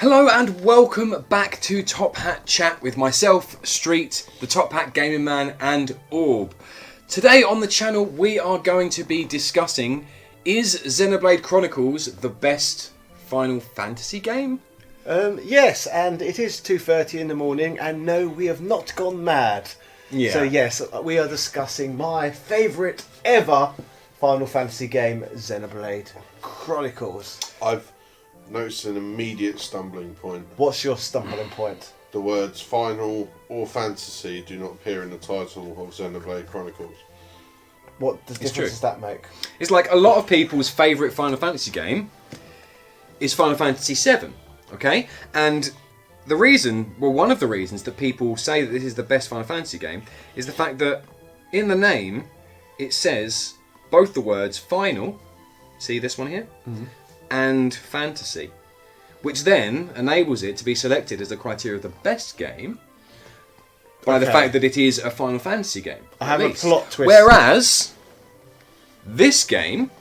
Hello and welcome back to Top Hat Chat with myself, Street, the Top Hat Gaming Man and Orb. Today on the channel we are going to be discussing, is Xenoblade Chronicles the best Final Fantasy game? Yes, and it is 2:30 in the morning, and no, we have not gone mad. Yeah. So yes, we are discussing my favourite ever Final Fantasy game, Xenoblade Chronicles. I've noticed an immediate stumbling point. What's your stumbling point? The words final or fantasy do not appear in the title of Xenoblade Chronicles. What difference does that make? It's like a lot of people's favourite Final Fantasy game is Final Fantasy VII, okay? And the reason, well, one of the reasons that people say that this is the best Final Fantasy game is the fact that in the name it says both the words final, see this one here, and fantasy, which then enables it to be selected as the criteria of the best game by the fact that it is a Final Fantasy game. I have a plot twist. Whereas this game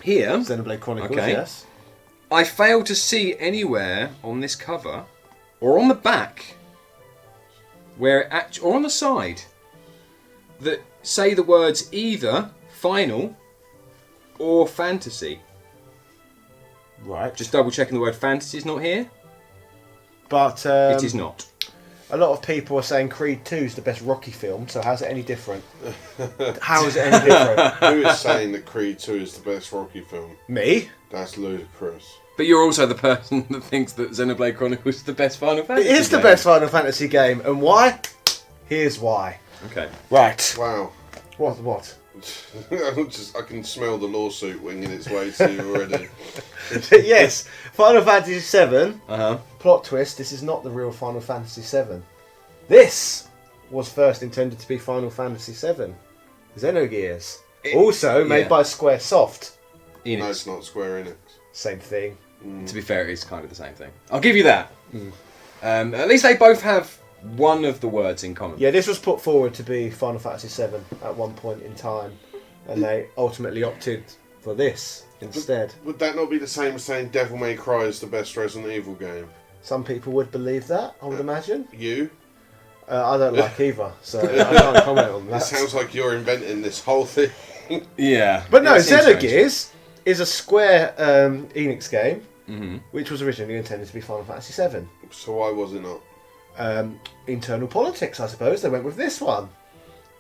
here, Xenoblade Chronicles, yes. I fail to see anywhere on this cover or on the back or on the side that say the words either final or fantasy. Right. Just double checking the word fantasy is not here. But It is not. a lot of people are saying Creed 2 is the best Rocky film, so how's it any different? How is it any different? Who is saying that Creed 2 is the best Rocky film? Me? That's ludicrous. But you're also the person that thinks that Xenoblade Chronicles is the best Final Fantasy It is the game. best Final Fantasy game, and why? Here's why. Okay. Right. Wow. What? I can smell the lawsuit winging its way to you already. Yes, Final Fantasy VII. Uh-huh. Plot twist: this is not the real Final Fantasy VII. This was first intended to be Final Fantasy VII, Xenogears, also made by SquareSoft. Enix. No, it's not Square Enix. Same thing. To be fair, it's kind of the same thing. I'll give you that. At least they both have one of the words in common. Yeah, this was put forward to be Final Fantasy VII at one point in time, and they ultimately opted for this instead. Would that not be the same as saying Devil May Cry is the best Resident Evil game? Some people would believe that, I would imagine. You? I don't like either, so I can't comment on that. It sounds like you're inventing this whole thing. Yeah. But no, It seems strange. Xenogears is a Square Enix game, which was originally intended to be Final Fantasy VII. So why was it not? Internal politics, I suppose. They went with this one.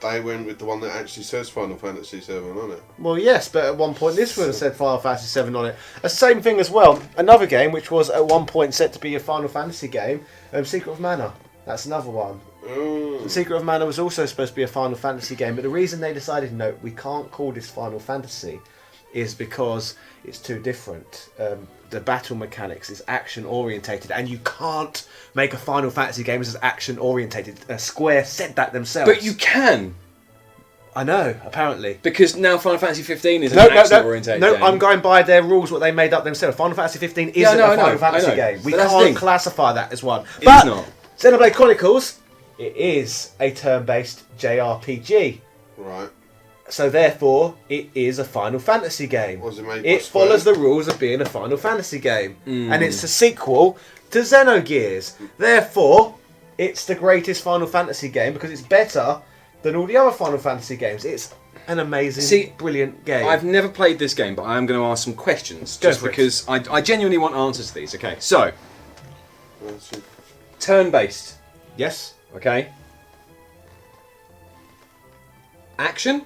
They went with the one that actually says Final Fantasy VII on it. Well, yes, but at one point this would have said Final Fantasy VII on it. The same thing as well. Another game which was at one point set to be a Final Fantasy game, Secret of Mana. That's another one. Oh. Secret of Mana was also supposed to be a Final Fantasy game, but the reason they decided, no, we can't call this Final Fantasy, is because it's too different. The battle mechanics is action orientated, and you can't make a Final Fantasy game as action orientated. Square said that themselves. But you can, I know, apparently. because now Final Fantasy 15 is an No, action-orientated game. I'm going by their rules, what they made up themselves. Final Fantasy 15 isn't I know, a Final I Fantasy know. game. We But that's the can't thing. classify that as one. It's But not. Xenoblade Chronicles, it is a turn-based JRPG. Right. So therefore, it is a Final Fantasy game. Was it made by It Square? follows the rules of being a Final Fantasy game. And it's a sequel to Xenogears. Therefore, it's the greatest Final Fantasy game because it's better than all the other Final Fantasy games. It's an amazing, brilliant game. I've never played this game, but I am going to ask some questions, Go just for it. because I genuinely want answers to these. Okay, so, That's it. turn-based, Yes? okay? Action?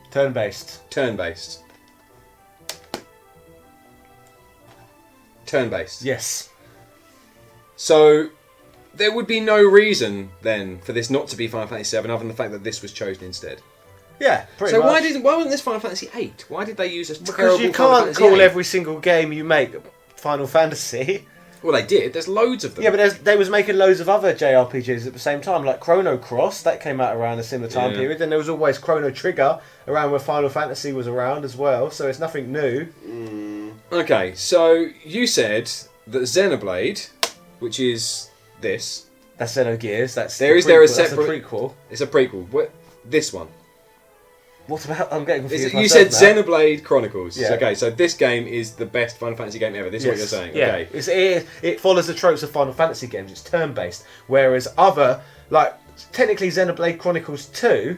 Turn-based. Turn-based. Turn-based. Yes. So, there would be no reason, then, for this not to be Final Fantasy VII, other than the fact that this was chosen instead. Yeah, pretty So much. why wasn't this Final Fantasy VIII? Why did they use a Because terrible you Final can't Fantasy call VIII? every single game you make Final Fantasy. Well, they did. There's loads of them. Yeah, but they was making loads of other JRPGs at the same time, like Chrono Cross, that came out around a similar time Yeah. period. Then there was always Chrono Trigger around where Final Fantasy was around as well, so it's nothing new. Okay, so you said that Xenoblade, which is this, That's Xenogears. That's There the is there a prequel, that's separate- prequel. it's a prequel. This one. What about? I'm getting confused. You said myself now. Xenoblade Chronicles. Yeah. Okay, so this game is the best Final Fantasy game ever. This is what you're saying. Yeah. Okay. It follows the tropes of Final Fantasy games. It's turn-based, whereas other, like, technically Xenoblade Chronicles 2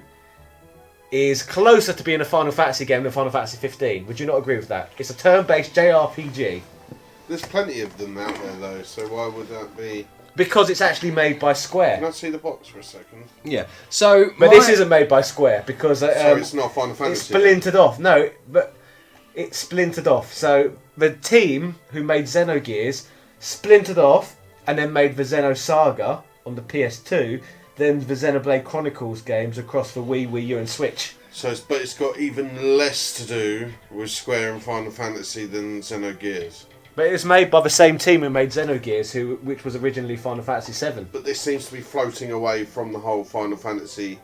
is closer to being a Final Fantasy game than Final Fantasy 15. Would you not agree with that? It's a turn-based JRPG. There's plenty of them out there though, so why would that be? Because it's actually made by Square. Can I see the box for a second? Yeah. So, But this isn't made by Square because So it's not Final it's Fantasy. splintered off. No, but it's splintered off. So the team who made Xenogears splintered off and then made the Xenosaga on the PS2, then the Xenoblade Chronicles games across the Wii, Wii U and Switch. But it's got even less to do with Square and Final Fantasy than Xenogears. But it was made by the same team who made Xenogears, which was originally Final Fantasy 7. But this seems to be floating away from the whole Final Fantasy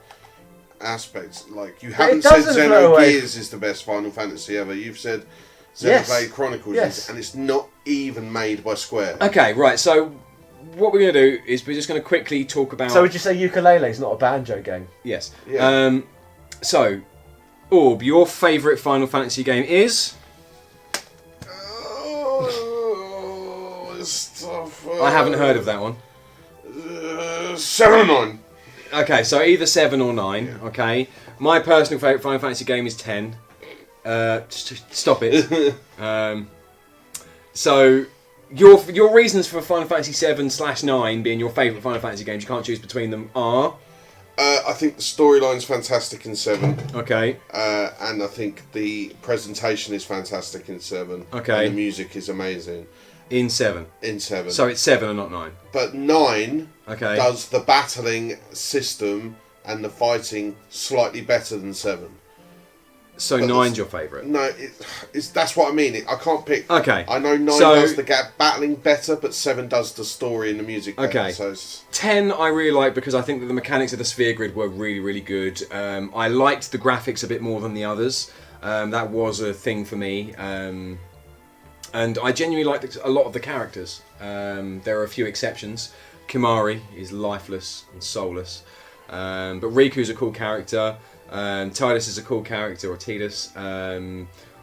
aspects. Like, you haven't said doesn't float away. Xenogears is the best Final Fantasy ever. You've said Yes. Xenoblade Chronicles is, and it's not even made by Square. Okay, right. So, what we're going to do is we're just going to quickly talk about. So would you say Ukulele is not a banjo game? Yes. Yeah. So, Orb, your favourite Final Fantasy game is? Oh, it's tough. I haven't heard of that one. 7 or 9. Okay, so either 7 or 9. Yeah. Okay. My personal favourite Final Fantasy game is 10. Stop it. So, your reasons for Final Fantasy 7/9 being your favourite Final Fantasy games, you can't choose between them, are? I think the storyline's fantastic in 7. Okay. And I think the presentation is fantastic in 7. Okay. And the music is amazing In 7. in 7. So it's 7 and not 9. But 9 Okay. does the battling system and the fighting slightly better than 7. So But 9's your favourite. No, that's what I mean. I can't pick. Okay. I know 9 So- does the battling better, but 7 does the story and the music better. Okay. So it's, 10 I really like because I think that the mechanics of the sphere grid were really, really good. I liked the graphics a bit more than the others. That was a thing for me. And I genuinely liked a lot of the characters. There are a few exceptions. Kimari is lifeless and soulless. But Riku's a cool character. Tidus is a cool character, or Tidus.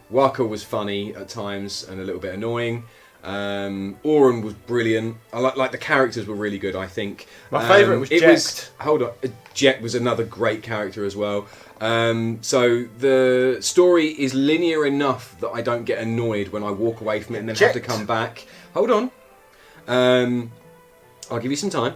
Waka was funny at times and a little bit annoying. Auron was brilliant. I like the characters were really good. I think My favourite was Jecht. Hold on, Jet was another great character as well. So the story is linear enough that I don't get annoyed when I walk away from it and then have to Jecht. come back. Hold on, I'll give you some time.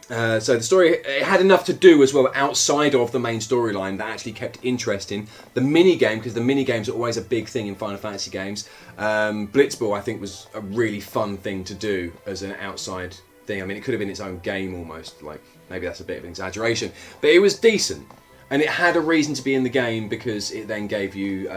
So the story, it had enough to do as well outside of the main storyline that actually kept it interesting. The mini-game, because the mini-games are always a big thing in Final Fantasy games. Blitzball, I think, was a really fun thing to do as an outside thing. I mean, it could have been its own game almost. Like, maybe that's a bit of an exaggeration. But it was decent. And it had a reason to be in the game because it then gave you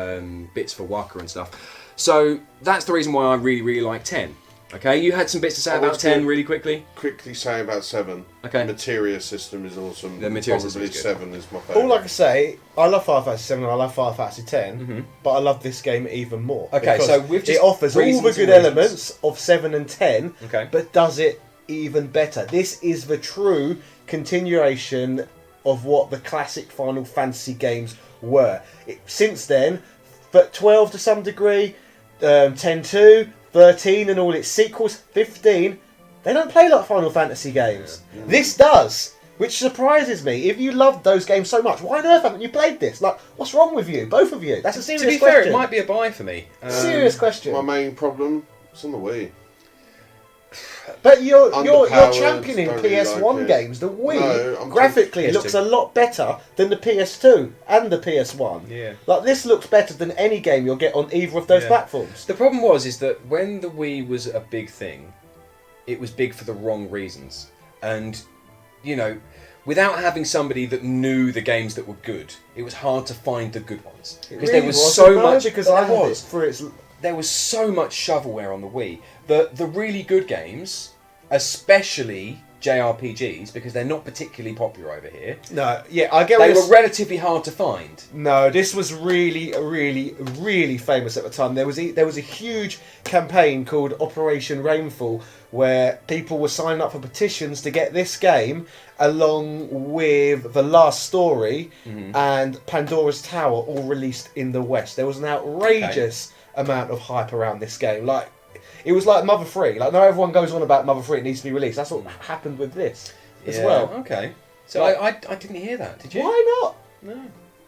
bits for Waka and stuff. So that's the reason why I really, really like 10. Okay, you had some bits to say about 10 really quickly? quickly say about 7. Okay. Materia system is awesome. The materia system Probably is good. 7 is my favourite. All I can say, I love Final Fantasy 7 and I love Final Fantasy 10, but I love this game even more. Okay, because so we've just it offers all reasons the and good reasons. elements of 7 and 10, Okay. but does it even better. This is the true continuation of what the classic Final Fantasy games were. Since then, but 12 to some degree, 10-2, 13 and all its sequels, 15, they don't play like Final Fantasy games. Yeah. This does, which surprises me. If you loved those games so much, why on earth haven't you played this? Like, what's wrong with you? Both of you. That's a serious To be question. fair, it might be a buy for me. Serious question. My main problem is on the Wii. But you're Underpowered, championing don't really PS1 like it. games. The Wii, No, I'm graphically, PS2. looks a lot better than the PS2 and the PS1. Yeah. Like, this looks better than any game you'll get on either of those Yeah. platforms. The problem is that when the Wii was a big thing, it was big for the wrong reasons. And, you know, without having somebody that knew the games that were good, it was hard to find the good ones. Because there was so much. Because there I had was. it for its... There was so much shovelware on the Wii. The really good games, especially JRPGs because they're not particularly popular over here. No, yeah, I get. They were relatively hard to find. No, this was really, really, really famous at the time. There was a huge campaign called Operation Rainfall where people were signing up for petitions to get this game along with The Last Story and Pandora's Tower all released in the West. There was an outrageous amount of hype around this game. Like, it was like Mother 3. Like, now everyone goes on about Mother 3, it needs to be released. That's what happened with this as well. Okay. So I didn't hear that, did you? Why not? No.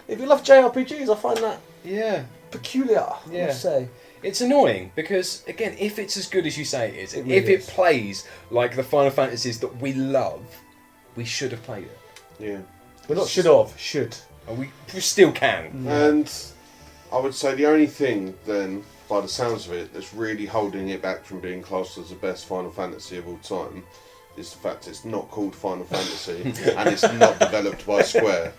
If you love JRPGs, I find that peculiar, Yeah. I must say. It's annoying because, again, if it's as good as you say it is, It really if it is. plays like the Final Fantasies that we love, we should have played it. Yeah. We're not should. And we still can. And I would say the only thing then, by the sounds of it, that's really holding it back from being classed as the best Final Fantasy of all time is the fact it's not called Final Fantasy and it's not developed by Square.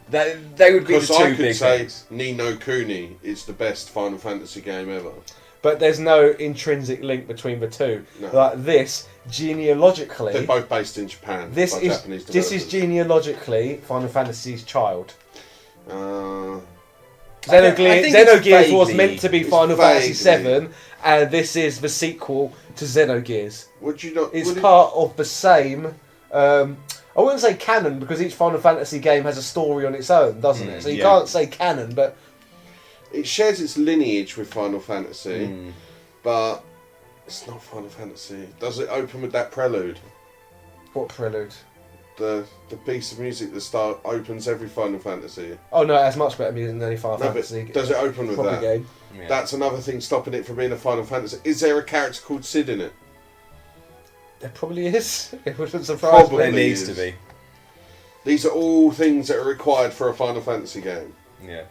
They would be the Because two I could big say things. Ni no Kuni is the best Final Fantasy game ever. But there's no intrinsic link between the two. No. Like this, genealogically, They're both based in Japan this by is Japanese this is developers. genealogically Final Fantasy's child. I think it's Xenogears was vaguely- meant to be it's Final Fantasy vaguely. 7, and this is the sequel to Xenogears. Would you not? It's would it- part of the same. I wouldn't say canon because each Final Fantasy game has a story on its own, doesn't it? So you yeah. can't say canon, but It shares its lineage with Final Fantasy, but it's not Final Fantasy. Does it open with that prelude? what prelude? The piece of music that opens every Final Fantasy. Oh no, it has much better music than any Final No, but Fantasy. does it open with proper that? game? Yeah. That's another thing stopping it from being a Final Fantasy. Is there a character called Sid in it? There probably is. It wouldn't surprise Probably. There me. needs is. to be. These are all things that are required for a Final Fantasy game. Yeah.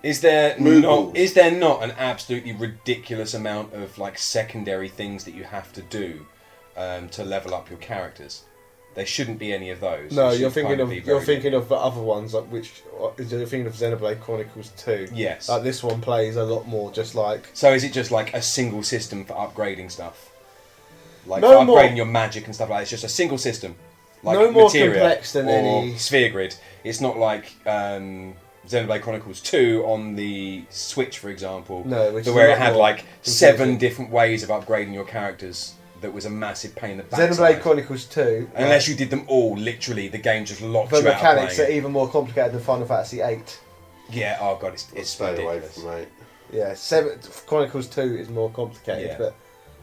Is there Moogles. not an absolutely ridiculous amount of like secondary things that you have to do to level up your characters? There shouldn't be any of those. No, It should you're thinking kind of be you're very- thinking of the other ones, like you're thinking of Xenoblade Chronicles 2. Yes. Like this one plays a lot more just like So is it just like a single system for upgrading stuff? Like No for more- upgrading your magic and stuff like that. It's just a single system. Like No more Materia complex than or any- Sphere Grid. It's not like Xenoblade Chronicles 2 on the Switch, for example. No, which is where a it lot had more like confusing. 7 different ways of upgrading your characters. That was a massive pain in the backside. Xenoblade Chronicles 2. Unless you did them all, literally, the game just locked the you out of mechanics are playing it. even more complicated than Final Fantasy 8. Yeah, oh god, it's Stay away ridiculous. from it. Yeah, Chronicles 2 is more complicated, Yeah. but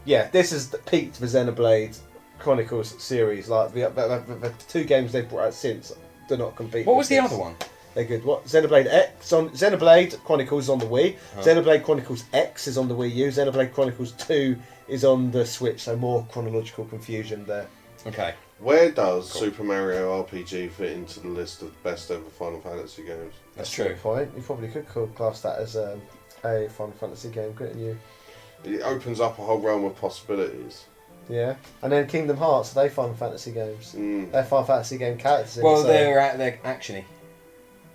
yeah, this is the peak the Xenoblade Chronicles series. Like the two games they've brought out since do not compete. What with was the this. other one? They're good. What Xenoblade X on Xenoblade Chronicles is on the Wii. Xenoblade Chronicles X is on the Wii U. Xenoblade Chronicles 2 is on the Switch. So more chronological confusion there. Okay. Where does Super Mario RPG fit into the list of best ever Final Fantasy games? That's a true. good point. You probably could class that as a Final Fantasy game, couldn't you? It opens up a whole realm of possibilities. Yeah. And then Kingdom Hearts, are they Final Fantasy games? Mm. They're Final Fantasy game characters. Well, so- they're actiony.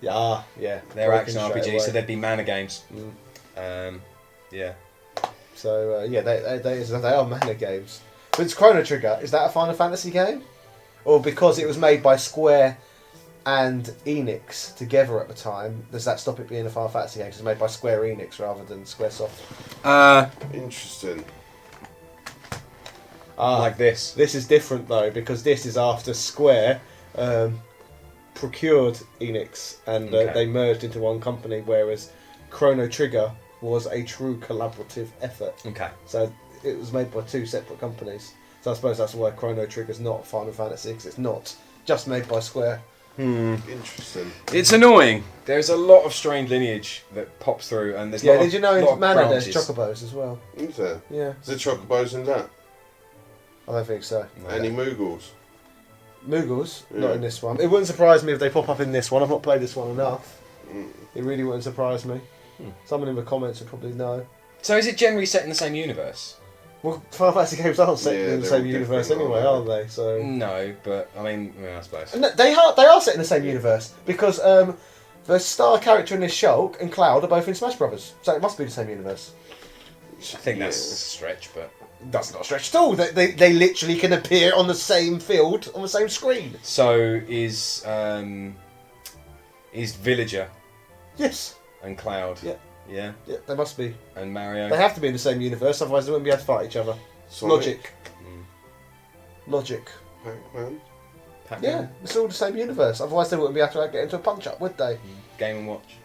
yeah. They're Broken action straight RPGs, away. so they'd be mana games. Mm. Yeah. So yeah, they are mana games. But it's Chrono Trigger. Is that a Final Fantasy game? Or because it was made by Square and Enix together at the time, does that stop it being a Final Fantasy game? 'Cause it's made by Square Enix rather than SquareSoft. Interesting. Like this. This is different though because this is after Square procured Enix and Okay. they merged into one company, whereas Chrono Trigger was a true collaborative effort. Okay. So it was made by two separate companies. So I suppose that's why Chrono Trigger's not Final Fantasy, because it's not just made by Square. Interesting. It's annoying. There's a lot of strange lineage that pops through, and there's Yeah, lot did of- you know lot in of Mana there's branches. chocobos as well? Is there? Yeah, Is there chocobos in that? I don't think so. No. Any Moogles? Moogles, Yeah. not in this one. It wouldn't surprise me if they pop up in this one. I've not played this one enough. It really wouldn't surprise me. Someone in the comments would probably know. So is it generally set in the same universe? Well, Final Fantasy games aren't set Yeah, in the they're same all universe different, anyway, aren't are they? So No, but I mean, yeah, I suppose. and they are set in the same universe because the star character in this Shulk and Cloud are both in Smash Brothers, so it must be the same universe. I think that's a stretch, but That's not a stretch at all. They literally can appear on the same field, on the same screen. So is Villager Yes. and Cloud? Yeah. Yeah. Yeah, they must be. And Mario? They have to be in the same universe, otherwise they wouldn't be able to fight each other. Sonic, Logic. Logic. Pac-Man. Pac-Man? Yeah, it's all the same universe. Otherwise they wouldn't be able to get into a punch-up, would they? Game & Watch.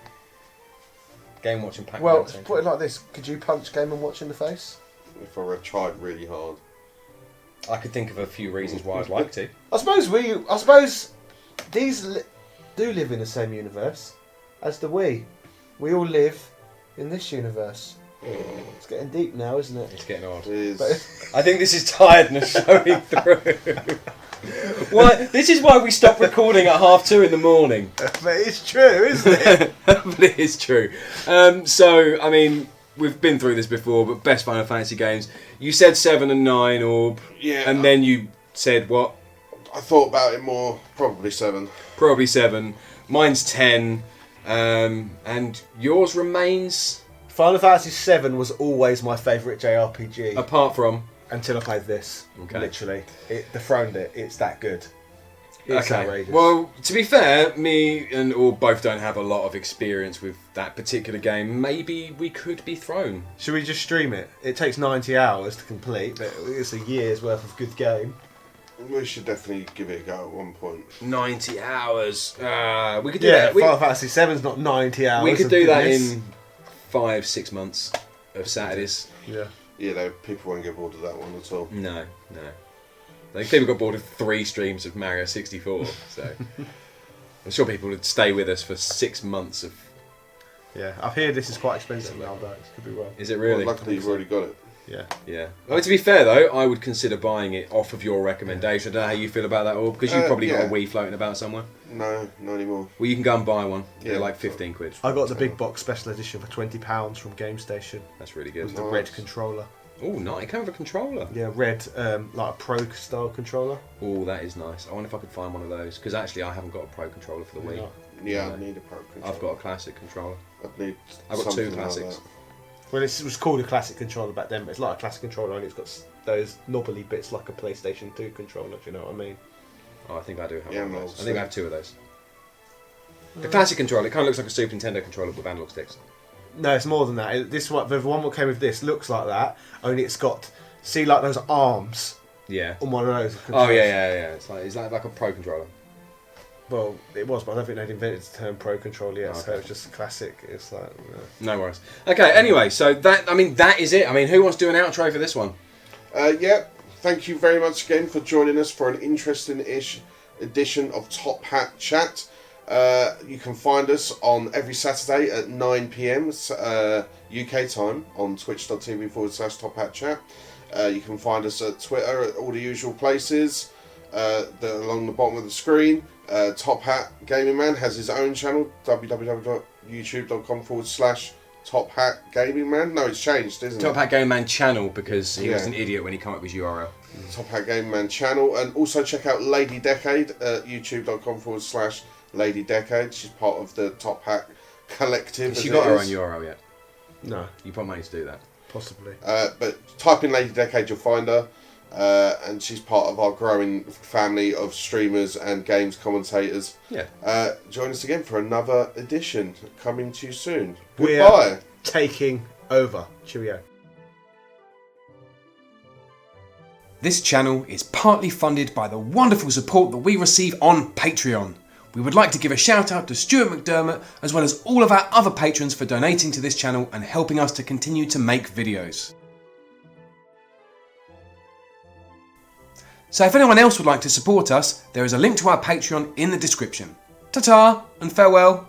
Game & Watch and Pac-Man. Well, same put it thing. like this. Could you punch Game & Watch in the face? If I tried really hard. I could think of a few reasons why I'd like to. I suppose these do live in the same universe as the we. We all live in this universe. It's getting deep now, isn't it? It's getting odd. It is. I think this is tiredness showing through. Why? This is why we stopped recording at 2:30 in the morning. But it's true, isn't it? But it is true. So, I mean, we've been through this before, but best Final Fantasy games. You said 7 and 9, Orb. Yeah. And then you said what? I thought about it more. Probably 7. Probably 7. Mine's 10. And yours remains? Final Fantasy VII was always my favourite JRPG Apart from? until I played this. Okay. Literally. It dethroned it. It's that good. It's outrageous. Well, to be fair, me and Orb both don't have a lot of experience with that particular game. Maybe we could be thrown. Should we just stream it? It takes 90 hours to complete, but it's a year's worth of good game. We should definitely give it a go at one point. 90 hours. We could do Yeah, that. Final Fantasy VII's not 90 hours. We could of do that goodness. in 5-6 months of Saturdays. Yeah. You know, people won't get bored of that one at all. No. I think people got bored of 3 streams of Mario 64, so I'm sure people would stay with us for 6 months of... Yeah, I hear this is quite expensive now, though. It could be wrong. Is it really? Well, luckily you've already got it. Yeah. Yeah. Well, to be fair though, I would consider buying it off of your recommendation. I don't know how you feel about that, Orb, because you've probably got a Wii floating about somewhere. No, not anymore. Well, you can go and buy one. They're Yeah. like 15 quid. I got the big box special edition for £20 from GameStation. That's really good. With the Nice. red controller. Oh, nice. It came with a controller. Yeah, red, like a Pro style controller. Oh, that is nice. I wonder if I could find one of those, because actually I haven't got a Pro controller for the Wii. Yeah, No. I need a pro controller. I've got a classic controller. I'd need I've got 2 something classics. Like that. Well, it was called a classic controller back then, but it's like a classic controller, only it's got those knobbly bits like a PlayStation 2 controller, if you know what I mean. Oh, I think I do have Yeah, one of well, those. I think I have 2 of those. The classic controller, it kind of looks like a Super Nintendo controller with analog sticks. No, it's more than that. This one, the one that came with this looks like that, only it's got, see, like those arms Yeah. on one of those. Oh, controllers. yeah. It's like a Pro controller. Well, it was, but I don't think they'd invented the term Pro controller yet, Oh, so okay. it's just classic. It's like, No worries. Okay, anyway, so that is it. I mean, who wants to do an outro for this one? Yeah, thank you very much again for joining us for an interesting-ish edition of Top Hat Chat. You can find us on every Saturday at 9 PM UK time on twitch.tv/Top Hat Chat. You can find us at Twitter at all the usual places. They're along the bottom of the screen. Top Hat Gaming Man has his own channel, www.youtube.com/Top Hat Gaming Man. No, it's changed, isn't Top it? Hat Game Man channel, because he was Yeah. an idiot when he came up with his URL. Top Hat Gaming Man channel. And also check out Lady Decade at youtube.com/Lady Decade. She's part of the Top Hat collective. Has she as got it her is. own URL yet? no, You probably managed to do that. possibly. But type in Lady Decade, you'll find her. And she's part of our growing family of streamers and games commentators. Yeah. Join us again for another edition coming to you soon. We're Goodbye. taking over. Cheerio. This channel is partly funded by the wonderful support that we receive on Patreon. We would like to give a shout out to Stuart McDermott as well as all of our other patrons for donating to this channel and helping us to continue to make videos. So if anyone else would like to support us, there is a link to our Patreon in the description. Ta-ta and farewell.